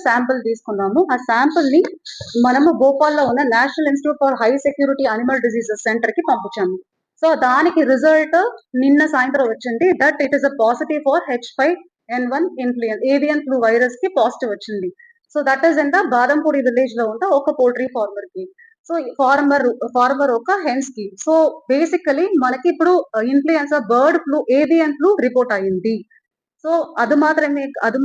Sample తీసుకున్నాము. ఆ sample ని మనము భోపాల్లో ఉన్న national institute for high security animal diseases centre కి పంపించాము. సో దానికి రిజల్ట్ నిన్న సాయంత్రం వచ్చింది that it is a positive for H5N1 avian flu virus కి పాజిటివ్ వచ్చింది. So that is in the Badampudi village లో ఉన్న ఒక పోల్ట్రీ ఫార్మర్ కి. సో ఫార్మర్ ఒక హెన్స్ కి. సో బేసికలీ మనకి ఇప్పుడు influenza bird flu avian flu report అయింది. సో అది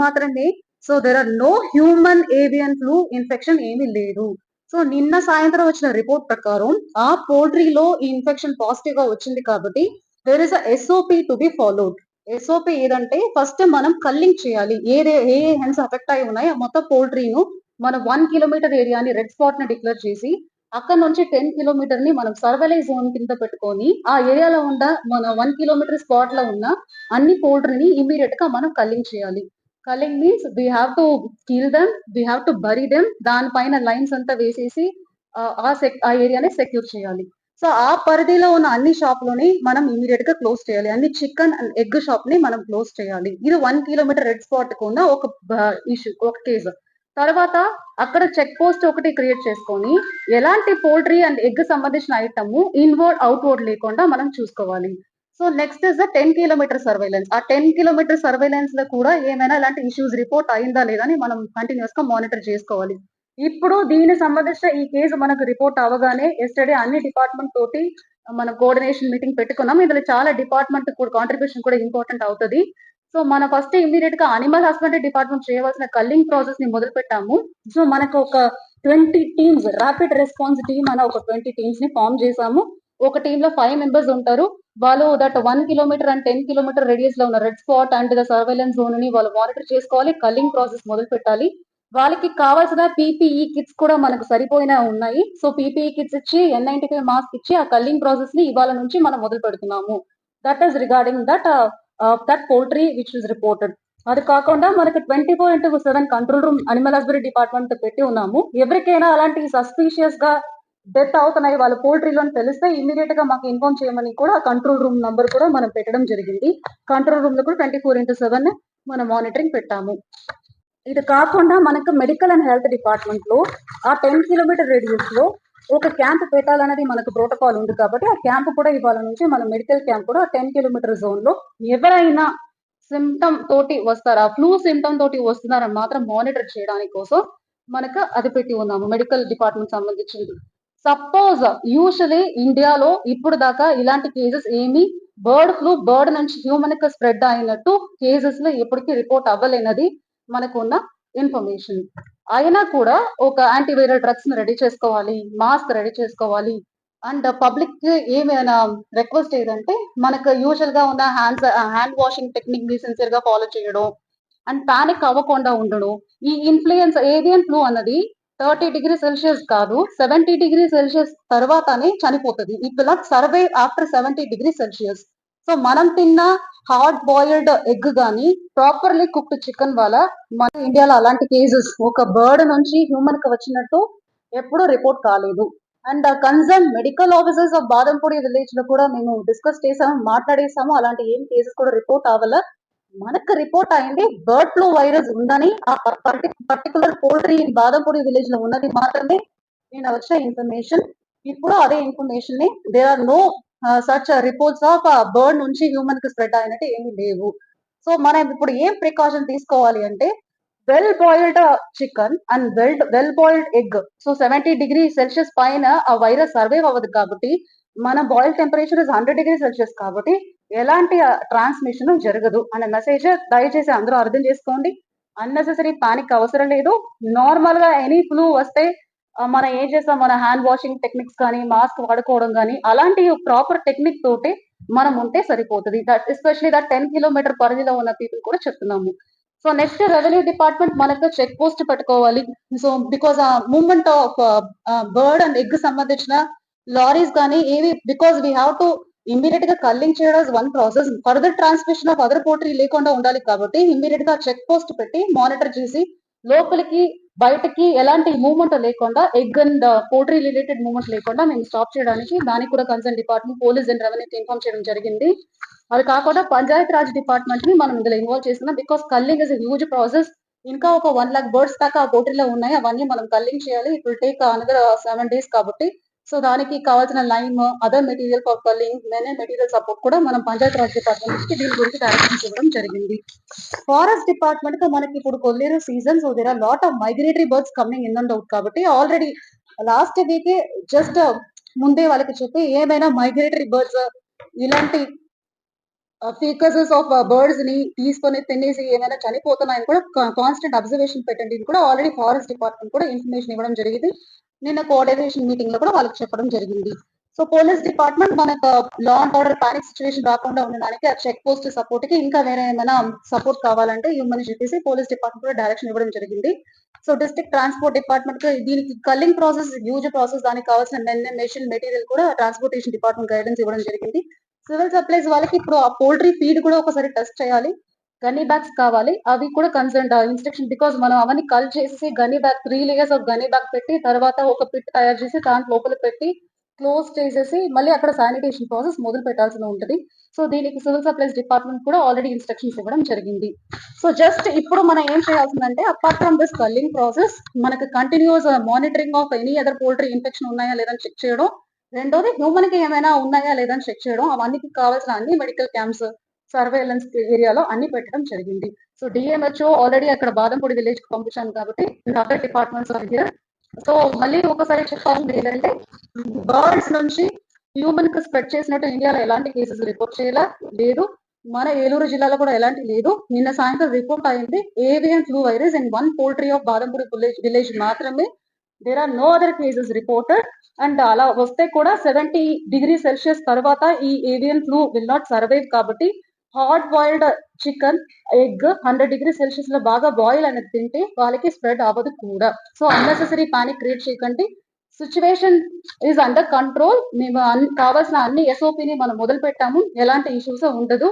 మాత్రమే so there are no human avian flu infection ఏమీ లేదు. సో నిన్న సాయంత్రం వచ్చిన రిపోర్ట్ ప్రకారం ఆ పోల్ట్రీలో ఈ ఇన్ఫెక్షన్ పాజిటివ్ గా వచ్చింది కాబట్టి there is SOP to be followed. SOP ఏదంటే ఫస్ట్ మనం కల్లింగ్ చేయాలి. ఏ హెన్స్ అఫెక్ట్ అయి ఉన్నాయో మొత్తం పోల్ట్రీను మనం 1 కిలోమీటర్ ఏరియాని రెడ్ స్పాట్ ని డిక్లేర్ చేసి అక్కడ నుంచి 10 కిలోమీటర్ ని మనం సర్వేలెన్స్ జోన్ కింద పెట్టుకొని ఆ ఏరియాలో ఉన్న మన 1 కిలోమీటర్ స్పాట్ లో ఉన్న అన్ని పోల్ట్రీని ఇమీడియట్ గా మనం కల్లింగ్ చేయాలి. Culling means we have to kill them, we have to bury them, దానిపైన లైన్స్ అంతా వేసేసి ఆ ఏరియాని సెక్యూర్ చేయాలి. సో ఆ పరిధిలో ఉన్న అన్ని షాప్లని మనం ఇమీడియట్ గా క్లోజ్ చేయాలి. అన్ని చికెన్ అండ్ ఎగ్ షాప్ ని మనం క్లోజ్ చేయాలి. ఇది 1 కిలోమీటర్ రెడ్ స్పాట్ కు ఉన్న ఒక ఇష్యూ, ఒక కేసు. తర్వాత అక్కడ చెక్ పోస్ట్ ఒకటి క్రియేట్ చేసుకొని ఎలాంటి పోల్ట్రీ అండ్ ఎగ్ సంబంధించిన ఐటమ్ ఇన్వర్డ్ అవుట్వర్డ్ లేకుండా మనం చూసుకోవాలి. So next is the 10 kilometre surveillance. ఆ 10 కిలోమీటర్ సర్వైలెన్స్ లో కూడా ఏమైనా ఇలాంటి ఇష్యూస్ రిపోర్ట్ అయిందా లేదా అని మనం కంటిన్యూస్ గా మానిటర్ చేసుకోవాలి. ఇప్పుడు దీనికి సంబంధించిన ఈ కేసు మనకు రిపోర్ట్ అవగానే ఎస్టర్డే అన్ని డిపార్ట్మెంట్ తోటి మన కోఆర్డినేషన్ మీటింగ్ పెట్టుకున్నాం. ఇందులో చాలా డిపార్ట్మెంట్ కూడా కాంట్రిబ్యూషన్ కూడా ఇంపార్టెంట్ అవుతుంది. సో మన ఫస్ట్ ఇమీడియట్ గా అనిమల్ హస్బెండరీ డిపార్ట్మెంట్ చేయవలసిన కల్లింగ్ ప్రాసెస్ ని మొదలు పెట్టాము. సో మనకు ఒక 20 టీమ్స్ ర్యాపిడ్ రెస్పాన్స్ టీమ్ అనే ఒక 20 టీమ్స్ ని ఫామ్ చేసాము. ఒక టీమ్ లో 5 మెంబర్స్ ఉంటారు. వాళ్ళు that 1 kilometre and 10 kilometre radius లో ఉన్న red spot and the surveillance zone ని వాళ్ళు మానిటర్ చేసుకోవాలి. కల్లింగ్ ప్రాసెస్ మొదలు పెట్టాలి. వాళ్ళకి కావాల్సిన PPE కిట్స్ కూడా మనకు సరిపోయినా ఉన్నాయి. సో PPE కిట్స్ ఇచ్చి N95 మాస్క్ ఇచ్చి ఆ కల్లింగ్ ప్రాసెస్ ని ఇవాళ నుంచి మనం మొదలు పెడుతున్నాము. That is regarding that poultry which is reported. అది కాకుండా మనకి 24/7 control room animal husbandry department పెట్టి ఉన్నాము. ఎవరికైనా అలాంటి సస్పీషియస్ గా డెత్ అవుతున్నాయి వాళ్ళ పోల్ట్రీలో తెలిస్తే ఇమీడియట్ గా మాకు ఇన్ఫార్మ్ చేయమని కూడా కంట్రోల్ రూమ్ నంబర్ కూడా మనం పెట్టడం జరిగింది. కంట్రోల్ రూమ్ లో కూడా 24/7 మనం మానిటరింగ్ పెట్టాము. ఇది కాకుండా మనకు మెడికల్ అండ్ హెల్త్ డిపార్ట్మెంట్ లో ఆ 10 కిలోమీటర్ రేడియస్ లో ఒక క్యాంప్ పెట్టాలనేది మనకు ప్రోటోకాల్ ఉంది కాబట్టి ఆ క్యాంప్ కూడా ఇవాళ నుంచి మన మెడికల్ క్యాంప్ కూడా 10 కిలోమీటర్ జోన్ లో ఎవరైనా సిమ్టమ్ తోటి వస్తారా, ఫ్లూ సిమ్టమ్ తోటి వస్తున్నారని మాత్రం మానిటర్ చేయడానికి కోసం మనకు అది పెట్టి ఉన్నాము మెడికల్ డిపార్ట్మెంట్ సంబంధించింది. సపోజ్ యూజువలీ ఇండియాలో ఇప్పుడు దాకా ఇలాంటి కేసెస్ ఏమీ బర్డ్ నుంచి హ్యూమన్ కి స్ప్రెడ్ అయినట్టు కేసెస్ లో ఎప్పటికీ రిపోర్ట్ అవ్వలేనది మనకున్న ఇన్ఫర్మేషన్. అయినా కూడా ఒక యాంటీవైరల్ డ్రగ్స్ ని రెడీ చేసుకోవాలి, మాస్క్ రెడీ చేసుకోవాలి. అండ్ పబ్లిక్ కి ఏమైనా రిక్వెస్ట్ ఏదంటే మనకు యూజువల్ గా ఉన్న హ్యాండ్ వాషింగ్ టెక్నిక్ ని సిన్సియర్ గా ఫాలో చేయడం అండ్ పానిక్ అవ్వకుండా ఉండడం. ఈ ఏవియన్ ఫ్లూ అన్నది 30°C కాదు, 70°C తర్వాతనే చనిపోతుంది. It will not survive after 70°C. So మనం తిన్న హార్డ్ బాయిల్డ్ ఎగ్ గానీ ప్రాపర్లీ కుక్డ్ చికెన్ వల్ల మన ఇండియాలో అలాంటి కేసెస్ ఒక బర్డ్ నుంచి హ్యూమన్ కి వచ్చినట్టు ఎప్పుడూ రిపోర్ట్ కాలేదు. And concern medical officers of Badampudi village లో కూడా మేము డిస్కస్ చేసాము, మాట్లాడేసాము. అలాంటి ఏం కేసెస్ కూడా రిపోర్ట్ అవ్వాల. మనకు రిపోర్ట్ అయింది బర్డ్ ఫ్లూ వైరస్ ఉందని ఆ పర్టికులర్ పోల్ట్రీ బాదంపూడి విలేజ్ లో ఉన్నది మాత్రమే నేను వచ్చిన ఇన్ఫర్మేషన్. ఇప్పుడు అదే ఇన్ఫర్మేషన్ ని there are no such reports of bird నుంచి హ్యూమన్ కి స్ప్రెడ్ అయినట్టు ఏమీ లేవు. సో మనం ఇప్పుడు ఏం ప్రికాషన్ తీసుకోవాలి అంటే well boiled chicken and well boiled egg. So 70°C పైన ఆ వైరస్ సర్వైవ్ అవ్వదు కాబట్టి మన బాయిల్ టెంపరేచర్ ఇస్ 100°C కాబట్టి ఎలాంటి ట్రాన్స్మిషన్ జరగదు అనే మెసేజ్ దయచేసి అందరూ అర్థం చేసుకోండి. అన్నెసెసరీ పానిక్ అవసరం లేదు. నార్మల్ గా ఎనీ ఫ్లూ వస్తే మనం ఏం చేస్తాం, మన హ్యాండ్ వాషింగ్ టెక్నిక్స్ కానీ మాస్క్ వాడుకోవడం కానీ అలాంటి ప్రాపర్ టెక్నిక్ తోటి మనం ఉంటే సరిపోతుంది. ఎస్పెషల్లీ 10 కిలోమీటర్ పరిధిలో ఉన్న పీపుల్ కూడా చెప్తున్నాము. సో నెక్స్ట్ రెవెన్యూ డిపార్ట్మెంట్ మనకు చెక్ పోస్ట్ పెట్టుకోవాలి. So because movement of bird and egg సంబంధించిన లారీస్ కానీ ఏవి because we have to immediate గా కల్లింగ్ చేయడం one process, further transmission of other poultry లేకుండా ఉండాలి కాబట్టి ఇమ్మీడియట్ గా చెక్ పోస్ట్ పెట్టి మానిటర్ చేసి లోపలికి బయటకి ఎలాంటి మూవ్మెంట్ లేకుండా egg and poultry related movement లేకుండా మేము స్టాప్ చేయడానికి దానికి కూడా concern department police and revenue inform చేయడం జరిగింది. అది కాకుండా పంచాయత్ రాజ్ డిపార్ట్మెంట్ ని మనం ఇందులో ఇన్వాల్వ్ చేస్తున్నాం because culling is huge process. ఇంకా ఒక 1,00,000 బర్డ్స్ దాకా ఆ పోటీలో ఉన్నాయి. అవన్నీ మనం కల్లింగ్ చేయాలి. It will take another 7 days కాబట్టి. సో, దానికి కావాల్సిన lime, other material for culling, material support కూడా మనం పంచాయత్ రాజ్ డిపార్ట్మెంట్‌కి దీని గురించి డైరెక్షన్స్ ఇవ్వడం జరిగింది. ఫారెస్ట్ డిపార్ట్మెంట్‌కి మనకి ఇప్పుడు Kolleru season. So, there are lot of migratory birds coming in and out కాబట్టి ఆల్రెడీ లాస్ట్ వీకే జస్ట్ ముందే వాళ్ళకి చెప్పి ఏమైనా మైగ్రేటరీ బర్డ్స్ ఇలాంటి ఫీకసెస్ ఆఫ్ బర్డ్స్ ని తీసుకొని తినేసి ఏమైనా చనిపోతున్నాయని కూడా కాన్స్టెంట్ అబ్జర్వేషన్ పెట్టండి. ఇది కూడా ఆల్రెడీ ఫారెస్ట్ డిపార్ట్మెంట్ కూడా ఇన్ఫర్మేషన్ ఇవ్వడం జరిగింది. నిన్న కోఆర్డినేషన్ మీటింగ్ లో కూడా వాళ్ళకి చెప్పడం జరిగింది. సో పోలీస్ డిపార్ట్మెంట్ మనకు law and order panic situation రాకుండా ఉండడానికి ఆ చెక్ పోస్ట్ సపోర్ట్ కి ఇంకా వేరే ఏమైనా సపోర్ట్ కావాలంటే ఇవ్వమని చెప్పేసి పోలీస్ డిపార్ట్మెంట్ కూడా డైరెక్షన్ ఇవ్వడం జరిగింది. సో డిస్ట్రిక్ట్ ట్రాన్స్పోర్ట్ డిపార్ట్మెంట్ దీనికి కల్లింగ్ ప్రాసెస్ హ్యూజ్ ప్రాసెస్, దానికి కావాల్సిన మెషిన్ మెటీరియల్ కూడా ట్రాన్స్పోర్టేషన్ డిపార్ట్మెంట్ గైడెన్స్ ఇవ్వడం జరిగింది. సివిల్ సప్లైస్ వాళ్ళకి ఇప్పుడు ఆ పోల్ట్రీ ఫీడ్ కూడా ఒకసారి టెస్ట్ చేయాలి. గన్నీ బ్యాగ్స్ కావాలి, అవి కూడా కన్సర్న్ ఇన్స్ట్రక్షన్, బికాస్ మనం అవన్నీ కల్ చేసి గనీ బ్యాగ్ 3 లేయర్స్ ఆఫ్ గనీ బ్యాగ్ పెట్టి తర్వాత ఒక పిట్ తయారు చేసి దాని లోపల పెట్టి క్లోజ్ చేసేసి మళ్ళీ అక్కడ శానిటేషన్ ప్రాసెస్ మొదలు పెట్టాల్సి ఉంటుంది. సో దీనికి సివిల్ సప్లైస్ డిపార్ట్మెంట్ కూడా ఆల్రెడీ ఇన్స్ట్రక్షన్స్ ఇవ్వడం జరిగింది. సో జస్ట్ ఇప్పుడు మనం ఏం చేయాల్సిందంటే apart from this culling process మనకి continuous monitoring of any other poultry infection ఉన్నాయా లేదని చెక్ చేయడం, రెండోది హ్యూమన్ కి ఏమైనా ఉన్నాయా లేదని చెక్ చేయడం, అవన్నీకి కావాల్సిన అన్ని మెడికల్ క్యాంప్స్ సర్వేలెన్స్ ఏరియాలో అన్ని పెట్టడం జరిగింది. సో డిఎంహెచ్ఓ ఆల్రెడీ అక్కడ బాదంపూడి విలేజ్ కి పంపించాను కాబట్టి other departments are here. So మళ్ళీ ఒకసారి చెప్పాల్సింది ఏంటంటే బర్డ్స్ నుంచి హ్యూమన్ కి స్ప్రెడ్ చేసినట్టు ఇండియాలో ఎలాంటి కేసెస్ రిపోర్ట్ చేయాలా లేదు. మన ఏలూరు జిల్లాలో కూడా ఎలాంటి లేదు. నిన్న సాయంత్రం రిపోర్ట్ అయింది avian flu virus in 1 poultry of Badampudi village మాత్రమే. There are no other cases reported. And అలా వస్తే కూడా 70°C తర్వాత ఈ avian flu will not survive కాబట్టి hot boiled chicken, egg 100°C లో బాగా బాయిల్ అనేది తింటే వాళ్ళకి స్ప్రెడ్ అవ్వదు కూడా. సో అన్నెసెసరీ పానిక్ క్రియేట్ చేయకండి. Situation is under control. మేము కావాల్సిన అన్ని ఎస్ఓపిని మనం మొదలు పెట్టాము, ఎలాంటి ఇష్యూస్ ఉండదు.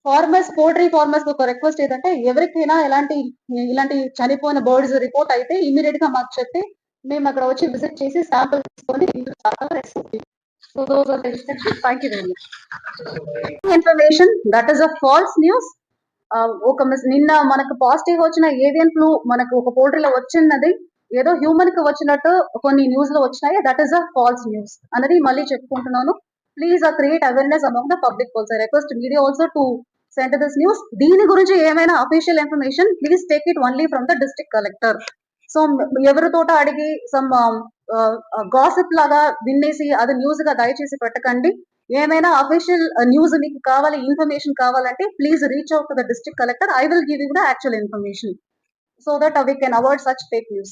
ఫార్మర్స్, పోల్ట్రీ ఫార్మర్స్ ఒక రిక్వెస్ట్ ఏంటంటే ఎవరికైనా ఇలాంటి చనిపోయిన బర్డ్స్ రిపోర్ట్ అయితే ఇమీడియట్ గా మాకు చెప్పి మేము అక్కడ వచ్చి విజిట్ చేసి శాంపుల్ తీసుకొని so those are the instructions. Thank you very much. Information that is a false news. నిన్న మనకు పాజిటివ్ వచ్చిన ఏవియన్ ఫ్లూ మనకు ఒక పోల్ట్రీలో వచ్చినది ఏదో హ్యూమన్ కి వచ్చినట్టు కొన్ని న్యూస్ లో వచ్చినాయి. That is a false news అనేది మళ్ళీ చెప్పుకుంటున్నాను. Please create awareness among the public also. Request media also to send this news. దీని గురించి ఏమైనా official information please take it only from the district collector. So ఎవరితోట అడిగి సమ్ గాసిప్ లాగా వినేసి అది న్యూస్ గా దయచేసి పెట్టకండి. ఏమైనా అఫీషియల్ న్యూస్ మీకు కావాలి, ఇన్ఫర్మేషన్ కావాలంటే please reach out to the district collector. I will give you the actual information so that we can avoid such fake news.